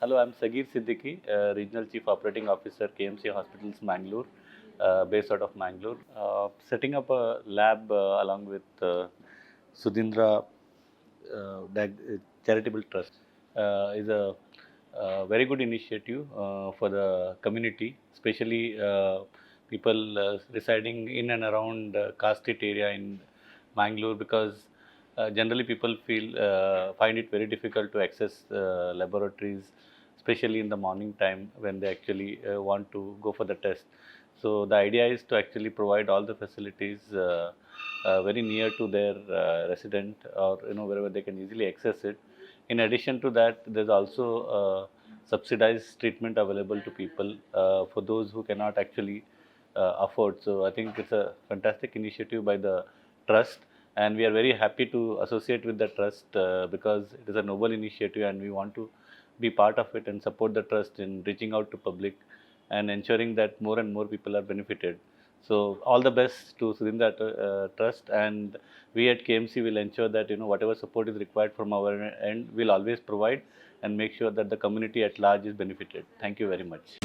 Hello, I'm Saghir Siddiqui, Regional Chief Operating Officer, KMC Hospitals, Mangalore, based out of Mangalore. Setting up a lab along with Sudhindra Charitable Trust is a very good initiative for the community, especially people residing in and around Car Street area in Mangalore, because generally people find it very difficult to access laboratories, especially in the morning time when they actually want to go for the test. So the idea is to actually provide all the facilities very near to their resident, or wherever they can easily access it. In addition to that, there's also subsidized treatment available to people for those who cannot actually afford. So I think it's a fantastic initiative by the trust, and we are very happy to associate with the trust because it is a noble initiative, and we want to be part of it and support the trust in reaching out to public and ensuring that more and more people are benefited. So all the best to Sudhindra Trust, and we at KMC will ensure that whatever support is required from our end, we'll always provide and make sure that the community at large is benefited. Thank you very much.